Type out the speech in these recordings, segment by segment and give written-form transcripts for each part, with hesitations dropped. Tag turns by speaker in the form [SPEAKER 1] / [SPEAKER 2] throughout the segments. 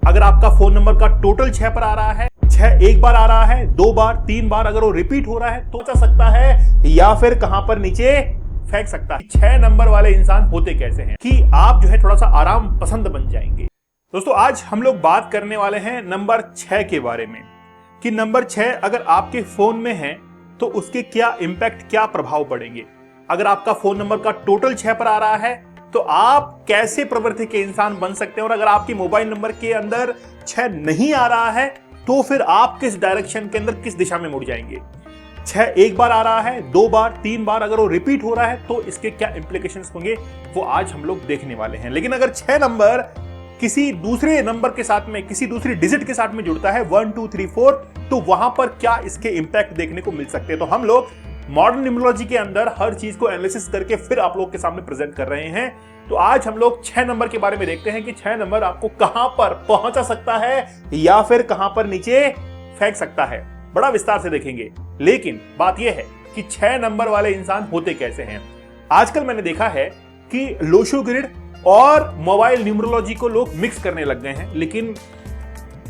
[SPEAKER 1] अगर आपका phone number का टोटल 6 पर आ रहा है, 6 एक बार आ रहा है, 2 बार, 3 बार अगर वो रिपीट हो रहा है तो जा सकता है या फिर कहां पर नीचे फेंक सकता है। 6 नंबर वाले इंसान होते कैसे हैं कि आप जो है थोड़ा सा आराम पसंद बन जाएंगे। दोस्तों आज हम लोग बात करने वाले हैं नंबर 6 के बारे में कि नंबर 6 अगर आपके फोन में है तो उसके क्या इंपैक्ट, क्या प्रभाव पड़ेंगे। अगर आपका फोन नंबर का टोटल 6 पर आ रहा है तो आप कैसे प्रवृत्ति के इंसान बन सकते हैं, और अगर आपके मोबाइल नंबर के अंदर 6 नहीं आ रहा है तो फिर आप किस डायरेक्शन के अंदर, किस दिशा में मुड़ जाएंगे। 6 एक बार आ रहा है, 2 बार, 3 बार अगर वो रिपीट हो रहा है तो इसके क्या इंप्लीकेशंस होंगे वो आज हम लोग देखने वाले हैं। लेकिन अगर 6 नंबर किसी दूसरे नंबर के साथ में, किसी दूसरी डिजिट के साथ में जुड़ता है 1 2 3 4, तो वहां पर क्या इसके इंपैक्ट देखने को मिल सकते हैं। तो हम लोग मॉडर्न न्यूमरोलॉजी के अंदर हर चीज को एनालिसिस करके फिर आप लोग के सामने प्रेजेंट कर रहे हैं। तो आज हम लोग 6 नंबर के बारे में देखते हैं कि 6 नंबर आपको कहां पर पहुंचा सकता है या फिर कहां पर नीचे फेंक सकता है। बड़ा विस्तार से देखेंगे। लेकिन बात यह है कि 6 नंबर वाले इंसान होते कैसे हैं। आजकल मैंने देखा है कि लोशो ग्रिड और मोबाइल न्यूमरोलॉजी को लोग मिक्स करने लग गए हैं, लेकिन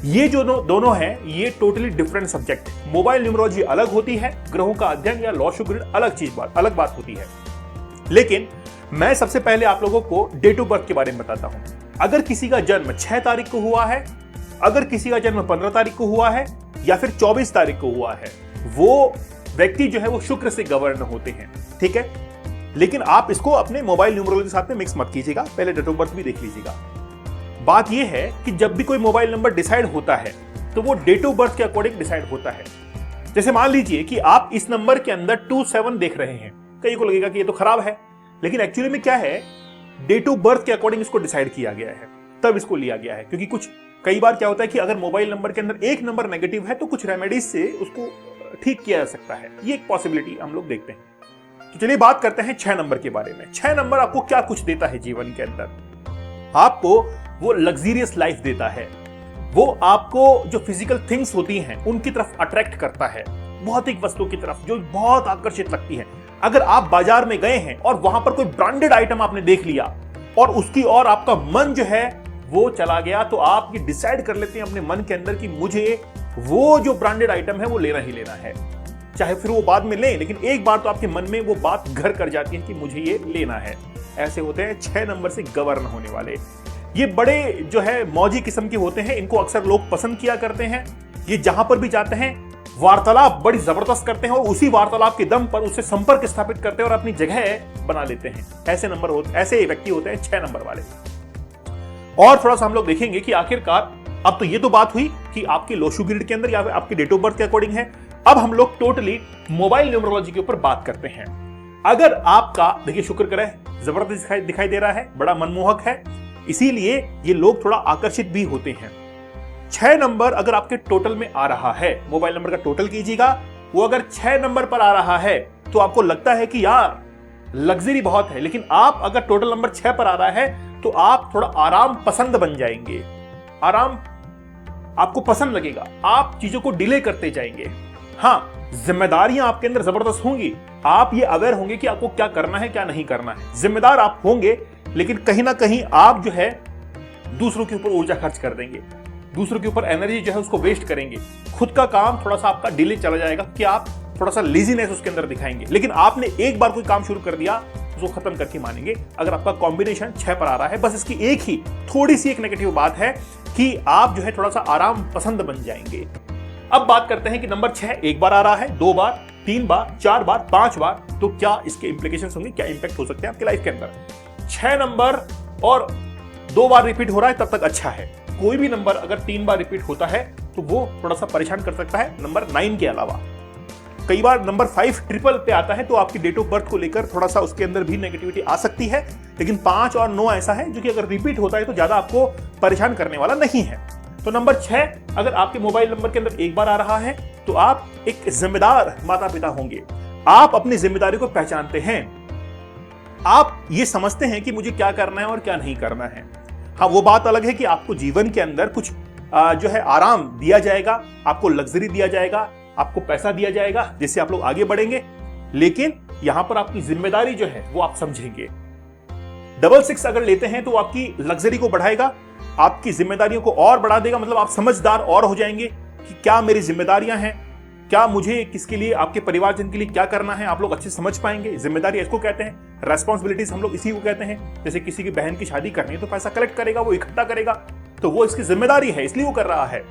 [SPEAKER 1] ये जो दोनों हैं ये टोटली डिफरेंट सब्जेक्ट है। मोबाइल न्यूमरोलॉजी अलग होती है, ग्रहों का अध्ययन या लोशो ग्रिड अलग बात होती है। लेकिन मैं सबसे पहले आप लोगों को डेट ऑफ बर्थ के बारे में बताता हूं। अगर किसी का जन्म 6 तारीख को हुआ है, अगर किसी का जन्म 15 तारीख को हुआ है या फिर 24 तारीख को हुआ है, वो व्यक्ति जो है वो शुक्र से गवर्न होते हैं, ठीक है। लेकिन आप इसको अपने मोबाइल न्यूमरोलॉजी के साथ में मिक्स मत कीजिएगा, पहले डेट ऑफ बर्थ भी देख लीजिएगा। बात यह है कि जब भी कोई मोबाइल नंबर डिसाइड होता है तो वो डेट ऑफ बर्थ के अकॉर्डिंग डिसाइड होता है। जैसे मान लीजिए कि आप इस नंबर के अंदर 27 देख रहे हैं, कई को लगेगा कि ये तो खराब है, लेकिन एक्चुअली में क्या है, डेट ऑफ बर्थ के अकॉर्डिंग इसको डिसाइड किया गया है, तब इसको लिया गया है। क्योंकि कुछ कई बार क्या होता है कि अगर मोबाइल नंबर के अंदर एक नंबर नेगेटिव है तो कुछ रेमेडीज से उसको ठीक किया जा सकता है। ये एक पॉसिबिलिटी हम लोग देखते हैं। तो चलिए बात करते हैं 6 नंबर के बारे में। 6 नंबर आपको क्या कुछ देता है जीवन के अंदर। आपको वो लग्जरियस लाइफ देता है, वो आपको जो फिजिकल थिंग्स होती हैं उनकी तरफ अट्रैक्ट करता है, भौतिक वस्तुओं की तरफ जो बहुत आकर्षित लगती है। अगर आप बाजार में गए हैं और वहां पर कोई ब्रांडेड आइटम आपने देख लिया और उसकी और आपका मन जो है वो चला गया, तो आप ये डिसाइड कर लेते हैं अपने मन के अंदर कि मुझे वो जो ब्रांडेड आइटम है वो लेना ही लेना है। चाहे फिर वो बाद में लें, लेकिन एक बार तो आपके मन में वो बात घर कर जाती है कि मुझे ये लेना है। ऐसे होते हैं 6 नंबर से गवर्न होने वाले। ये बड़े जो है मौजी किस्म के होते हैं, इनको अक्सर लोग पसंद किया करते हैं। ये जहां पर भी जाते हैं वार्तालाप बड़ी जबरदस्त करते हैं और उसी वार्तालाप के दम पर उससे संपर्क स्थापित करते हैं और अपनी जगह बना लेते हैं। ऐसे व्यक्ति होते हैं 6 नंबर वाले। और थोड़ा सा हम लोग देखेंगे कि आखिरकार अब तो ये तो बात हुई कि आपके लोशो ग्रिड के अंदर या आपके डेट ऑफ बर्थ के अकॉर्डिंग है। अब हम लोग टोटली मोबाइल न्यूमरोलॉजी के ऊपर बात करते हैं। अगर आपका देखिए शुक्र ग्रह जबरदस्त दिखाई दे रहा है, बड़ा मनमोहक है, इसीलिए ये लोग थोड़ा आकर्षित भी होते हैं। 6 नंबर अगर आपके टोटल में आ रहा है, मोबाइल नंबर का टोटल कीजिएगा, वो अगर 6 नंबर पर आ रहा है तो आपको लगता है कि यार लग्जरी बहुत है, लेकिन आप अगर टोटल नंबर 6 पर आ रहा है तो आप थोड़ा आराम पसंद बन जाएंगे। आराम आपको पसंद लगेगा, आप चीजों को डिले करते जाएंगे। हाँ, जिम्मेदारियां आपके अंदर जबरदस्त होंगी, आप ये अवेयर होंगे कि आपको क्या करना है क्या नहीं करना है। जिम्मेदार आप होंगे, लेकिन कहीं ना कहीं आप जो है दूसरों के ऊपर ऊर्जा खर्च कर देंगे, दूसरों के ऊपर एनर्जी जो है उसको वेस्ट करेंगे। खुद का काम थोड़ा सा आपका डिले चला जाएगा कि आप थोड़ा सा लेजीनेस उसके अंदर दिखाएंगे। लेकिन आपने एक बार कोई काम शुरू कर दिया उसको खत्म करके मानेंगे। अगर आपका कॉम्बिनेशन 6 पर आ रहा है, बस इसकी एक ही थोड़ी सी एक नेगेटिव बात है कि आप जो है थोड़ा सा आराम पसंद बन जाएंगे। अब बात करते हैं कि नंबर 6 एक बार आ रहा है, 2 बार, 3 बार, 4 बार, 5 बार, तो क्या इसके इंप्लीकेशंस होंगे, क्या इंपैक्ट हो सकते हैं आपके लाइफ के अंदर। 6 नंबर और 2 बार रिपीट हो रहा है तब तक अच्छा है। कोई भी नंबर अगर 3 बार रिपीट होता है तो वो थोड़ा सा परेशान कर सकता है नंबर 9 के अलावा। कई बार नंबर 5 ट्रिपल पे आता है तो आपकी डेट ऑफ बर्थ को लेकर थोड़ा सा उसके अंदर भी नेगेटिविटी आ सकती है। लेकिन 5 और 9 ऐसा है जो कि अगर रिपीट होता है तो ज्यादा आपको परेशान करने वाला नहीं है। तो नंबर 6 अगर आपके मोबाइल नंबर के अंदर एक बार आ रहा है तो आप एक जिम्मेदार माता पिता होंगे। आप अपनी जिम्मेदारी को पहचानते हैं, आप ये समझते हैं कि मुझे क्या करना है और क्या नहीं करना है। हाँ, वो बात अलग है कि आपको जीवन के अंदर कुछ जो है आराम दिया जाएगा, आपको लग्जरी दिया जाएगा, आपको पैसा दिया जाएगा जिससे आप लोग आगे बढ़ेंगे। लेकिन यहां पर आपकी जिम्मेदारी जो है वो आप समझेंगे। 66 अगर लेते हैं तो आपकी लग्जरी को बढ़ाएगा, आपकी जिम्मेदारियों को और बढ़ा देगा, मतलब आप समझदार और हो जाएंगे कि क्या मेरी जिम्मेदारियां हैं, क्या मुझे किसके लिए, आपके परिवारजन के लिए क्या करना है, आप लोग अच्छे समझ पाएंगे। जिम्मेदारी इसको कहते हैं, रेस्पॉन्सिबिलिटीज हम लोग इसी को कहते हैं। जैसे किसी की बहन की शादी करनी है तो पैसा कलेक्ट करेगा, वो इकट्ठा करेगा, तो वो इसकी जिम्मेदारी है, इसलिए वो कर रहा है।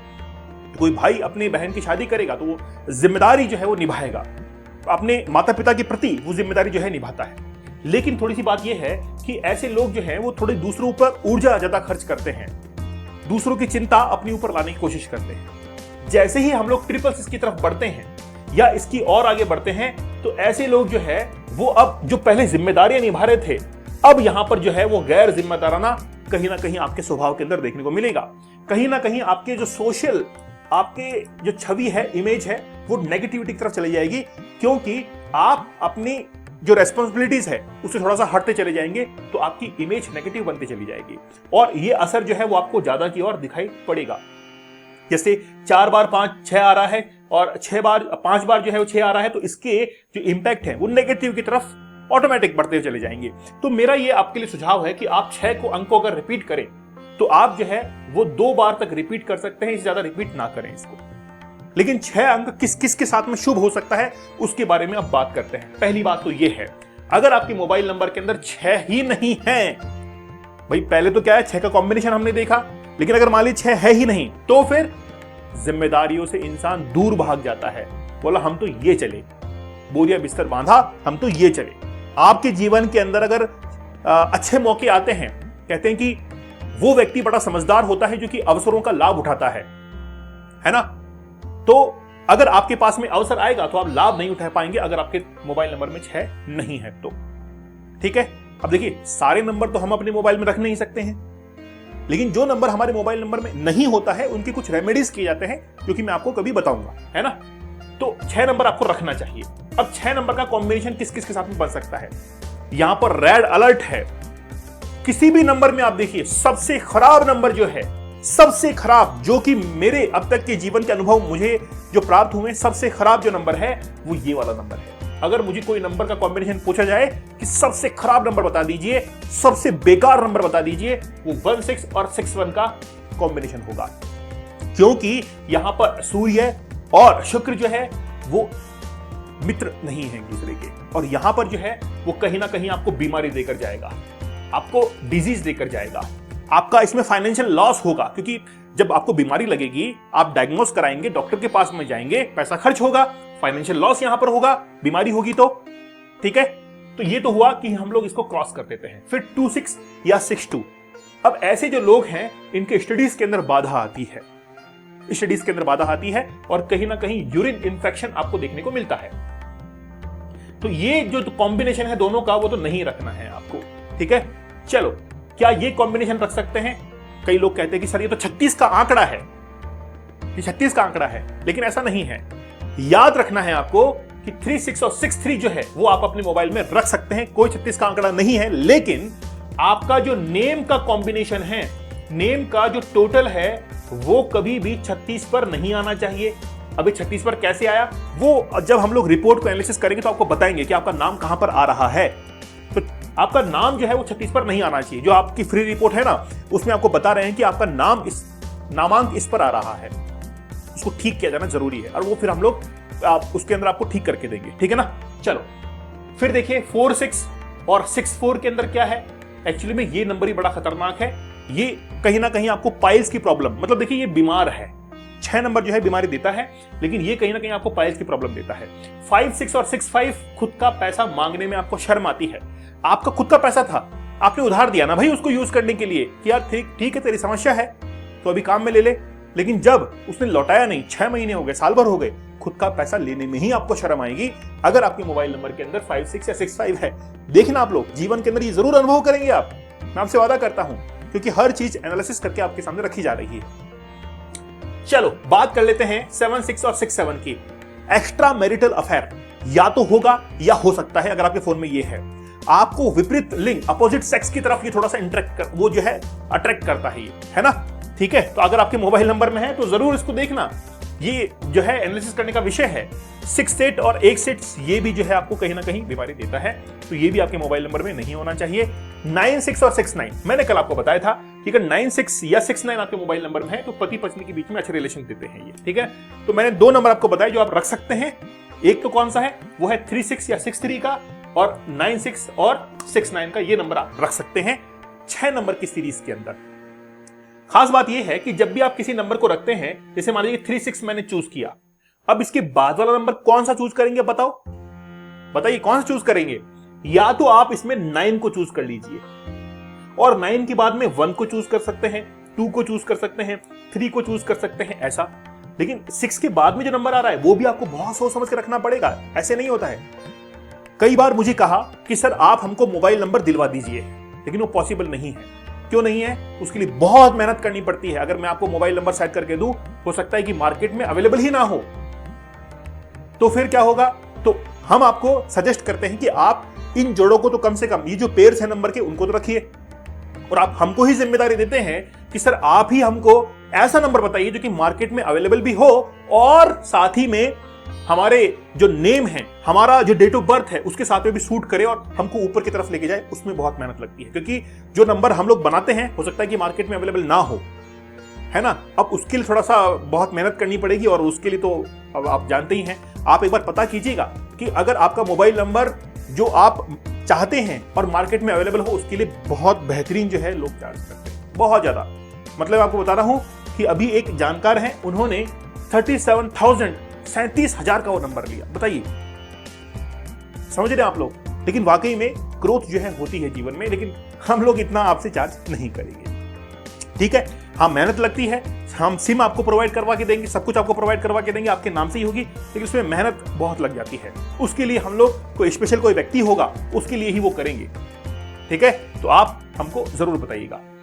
[SPEAKER 1] कोई भाई अपनी बहन की शादी करेगा तो वो जिम्मेदारी जो है वो निभाएगा, अपने माता पिता के प्रति वो जिम्मेदारी जो है निभाता है। लेकिन थोड़ी सी बात यह है कि ऐसे लोग जो हैं वो थोड़े दूसरों पर ऊर्जा ज्यादा खर्च करते हैं, दूसरों की चिंता अपने ऊपर लाने की कोशिश करते हैं। जैसे ही हम लोग 666 की तरफ बढ़ते हैं या इसकी और आगे बढ़ते हैं तो ऐसे लोग जो है वो अब जो पहले जिम्मेदारियां निभा रहे थे, अब यहां पर जो है वो गैर जिम्मेदाराना कहीं ना कहीं आपके स्वभाव के अंदर देखने को मिलेगा। कहीं ना कहीं आपके जो सोशल, आपके जो छवि है, इमेज है, वो नेगेटिविटी की तरफ चली जाएगी, क्योंकि आप अपनी जो रेस्पॉन्सिबिलिटीज है उससे थोड़ा सा हटते चले जाएंगे तो आपकी इमेज नेगेटिव बनती चली जाएगी और ये असर जो है वो आपको ज्यादा की ओर दिखाई पड़ेगा। जैसे 4 बार 5 6 आ रहा है और 6 बार 5 बार जो है वो 6 आ रहा है, तो इसके जो इंपैक्ट है वो नेगेटिव की तरफ ऑटोमेटिक बढ़ते चले जाएंगे। तो मेरा ये आपके लिए सुझाव है कि आप 6 को अंक को अगर रिपीट करें तो आप जो है वो 2 बार तक रिपीट कर सकते हैं, इससे ज्यादा रिपीट ना करें इसको। लेकिन 6 अंक किस किस के साथ में शुभ हो सकता है उसके बारे में अब बात करते हैं। पहली बात तो ये है, अगर आपके मोबाइल नंबर के अंदर 6 ही नहीं है, भाई पहले तो क्या है 6 का कॉम्बिनेशन हमने देखा, लेकिन अगर मान लीजिए 6 है ही नहीं तो फिर जिम्मेदारियों से इंसान दूर भाग जाता है। बोला हम तो ये चले, बोरिया बिस्तर बांधा, हम तो ये चले। आपके जीवन के अंदर अगर अच्छे मौके आते हैं, कहते हैं कि वो व्यक्ति बड़ा समझदार होता है जो कि अवसरों का लाभ उठाता है ना। तो अगर आपके पास में अवसर आएगा तो आप लाभ नहीं उठा पाएंगे अगर आपके मोबाइल नंबर में 6 नहीं है तो। ठीक है, अब देखिए सारे नंबर तो हम अपने मोबाइल में रख नहीं सकते हैं, लेकिन जो नंबर हमारे मोबाइल नंबर में नहीं होता है उनके कुछ रेमेडीज किए जाते हैं जो कि मैं आपको कभी बताऊंगा, है ना। तो 6 नंबर आपको रखना चाहिए। अब 6 नंबर का कॉम्बिनेशन किस किस के साथ में बन सकता है, यहां पर रेड अलर्ट है। किसी भी नंबर में आप देखिए, सबसे खराब नंबर जो है, सबसे खराब, जो कि मेरे अब तक के जीवन के अनुभव मुझे जो प्राप्त हुए, सबसे खराब जो नंबर है वो ये वाला नंबर है। अगर मुझे कोई नंबर का कॉम्बिनेशन पूछा जाए कि सबसे खराब नंबर बता दीजिए, सबसे बेकार नंबर बता दीजिए, वो 16 और 61 का कॉम्बिनेशन होगा, क्योंकि यहां पर सूर्य और शुक्र जो है वो मित्र नहीं है एक दूसरे के, और यहां पर जो है वो कहीं ना कहीं आपको बीमारी देकर जाएगा, आपको डिजीज देकर जाएगा, आपका इसमें फाइनेंशियल लॉस होगा, क्योंकि जब आपको बीमारी लगेगी आप डायग्नोस कराएंगे, डॉक्टर के पास में जाएंगे, पैसा खर्च होगा, फाइनेंशियल लॉस यहां पर होगा, बीमारी होगी तो। ठीक है, तो ये तो हुआ कि हम लोग इसको क्रॉस कर देते हैं। फिर 26 या 62, अब ऐसे जो लोग हैं इनके स्टडीज के अंदर बाधा आती है, स्टडीज के अंदर बाधा आती है और कहीं ना कहीं यूरिन इन्फेक्शन आपको देखने को मिलता है। तो ये जो कॉम्बिनेशन है दोनों का वो तो नहीं रखना है आपको। ठीक है, चलो क्या ये कॉम्बिनेशन रख सकते हैं? कई लोग कहते हैं कि सर ये तो 36 का आंकड़ा है, ये 36 का आंकड़ा है, लेकिन ऐसा नहीं है। याद रखना है आपको कि 36 और 63 जो है वो आप अपने मोबाइल में रख सकते हैं, कोई 36 का आंकड़ा नहीं है, लेकिन आपका जो नेम का कॉम्बिनेशन है, नेम का जो टोटल है वो कभी भी 36 पर नहीं आना चाहिए। अभी 36 पर कैसे आया वो जब हम लोग रिपोर्ट को एनालिसिस करेंगे तो आपको बताएंगे कि आपका नाम कहां पर आ रहा है। तो आपका नाम जो है वो 36 पर नहीं आना चाहिए। जो आपकी फ्री रिपोर्ट है ना, उसमें आपको बता रहे हैं कि आपका नाम नामांक इस पर आ रहा है, उसको ठीक किया जाना जरूरी है, और वो फिर हम लोग उसके अंदर आपको ठीक करके देंगे। ठीक है ना। चलो फिर देखिए 46 और 64 के अंदर क्या है। एक्चुअली में ये नंबर ही बड़ा खतरनाक है। ये कहीं ना कहीं आपको पाइल्स की प्रॉब्लम, मतलब देखिए ये बीमार है, 6 नंबर जो है बीमारी देता है, लेकिन ये कहीं ना कहीं आपको पाइल्स की प्रॉब्लम देता है। 5, 6 और 65 खुद का पैसा मांगने में आपको शर्म आती है। आपका खुद का पैसा था, आपने उधार दिया ना भाई उसको यूज करने के लिए कि यार ठीक है तेरी समस्या है तो अभी काम में ले ले, लेकिन जब उसने लौटाया नहीं, 6 महीने हो गए, साल भर हो गए, खुद का पैसा लेने में ही आपको शर्म आएगी अगर आपके मोबाइल नंबर के अंदर 5, 6 या 65 है। देखना आप लोग जीवन के अंदर ये जरूर अनुभव करेंगे आप, मैं आपसे वादा करता हूं, क्योंकि हर चीज एनालिसिस करके आपके सामने रखी जा रही है। चलो बात कर लेते हैं 7, 6 और 67 की। एक्स्ट्रा मैरिटल अफेयर या तो होगा या हो सकता है। अगर आपके फोन में ये है, आपको विपरीत लिंग, अपोजिट सेक्स की तरफ ये थोड़ा सा वो जो है अट्रैक्ट करता है, ये है ना। ठीक है, तो अगर आपके मोबाइल नंबर में है तो जरूर इसको देखना, ये जो है एनालिसिस करने का विषय है। 6 सेट और 1 सेट ये भी जो है आपको कहीं ना कहीं बीमारी देता है, तो ये भी आपके मोबाइल नंबर में नहीं होना चाहिए। 96 और 69, मैंने कल आपको बताया था कि अगर 96 या 69 आपके मोबाइल नंबर में है तो पति पत्नी के बीच में अच्छे रिलेशन देते हैं ये, ठीक है। तो मैंने 2 नंबर आपको बताया जो आप रख सकते हैं। एक तो कौन सा है, वो है 36 या 63 का, और 96 और 69 का ये नंबर आप रख सकते हैं 6 नंबर की सीरीज के अंदर। खास बात यह है कि जब भी आप किसी नंबर को रखते हैं, जैसे मान लीजिए 36 मैंने चूज किया, अब इसके बाद वाला नंबर कौन सा चूज करेंगे, बताओ, बताइए कौन सा चूज करेंगे। या तो आप इसमें 9 को चूज कर लीजिए, और 9 के बाद में 1 को चूज कर सकते हैं, 2 को चूज कर सकते हैं, 3 को चूज कर सकते हैं, ऐसा। लेकिन 6 के बाद में जो नंबर आ रहा है वो भी आपको बहुत सोच समझ के रखना पड़ेगा, ऐसे नहीं होता है। कई बार मुझे कहा कि सर आप हमको मोबाइल नंबर दिलवा दीजिए, लेकिन वो पॉसिबल नहीं है। क्यों नहीं है? उसके लिए बहुत मेहनत करनी पड़ती है। अगर मैं आपको मोबाइल नंबर सेट करके दूं, हो सकता है कि मार्केट में अवेलेबल ही ना हो, तो फिर क्या होगा? तो हम आपको सजेस्ट करते हैं कि आप इन जोड़ों को तो कम से कम, ये जो पेयर्स है नंबर के, उनको तो रखिए, और आप हमको ही जिम्मेदारी देते हैं कि सर आप ही हमको ऐसा नंबर बताइए जो कि मार्केट में अवेलेबल भी हो, और साथ ही में हमारे जो नेम है, हमारा जो डेट ऑफ बर्थ है, उसके साथ में भी सूट करे और हमको ऊपर की तरफ लेके जाए। उसमें बहुत मेहनत लगती है, क्योंकि जो नंबर हम लोग बनाते हैं हो सकता है कि मार्केट में अवेलेबल ना हो, है ना। अब उसके लिए थोड़ा सा बहुत मेहनत करनी पड़ेगी, और उसके लिए तो अब आप जानते ही हैं। आप एक बार पता कीजिएगा कि अगर आपका मोबाइल नंबर जो आप चाहते हैं और मार्केट में अवेलेबल हो, उसके लिए बहुत बेहतरीन जो है लोग चार्ज करते हैं, बहुत ज्यादा। मतलब आपको बता रहा हूं कि अभी एक जानकार हैं, उन्होंने 37,000 का वो नंबर लिया, बताइए, समझ रहे हैं आप लोग। लेकिन वाकई में ग्रोथ जो है होती है जीवन में, लेकिन हम लोग इतना आपसे चार्ज नहीं करेंगे, ठीक है। हाँ, मेहनत लगती है, हम सिम आपको प्रोवाइड करवा के देंगे, सब कुछ आपको प्रोवाइड करवा के देंगे, आपके नाम से ही होगी, लेकिन उसमें मेहनत बहुत लग जाती है। उसके लिए हम लोग कोई स्पेशल कोई व्यक्ति होगा, उसके लिए ही वो करेंगे, ठीक है। तो आप हमको जरूर बताइएगा।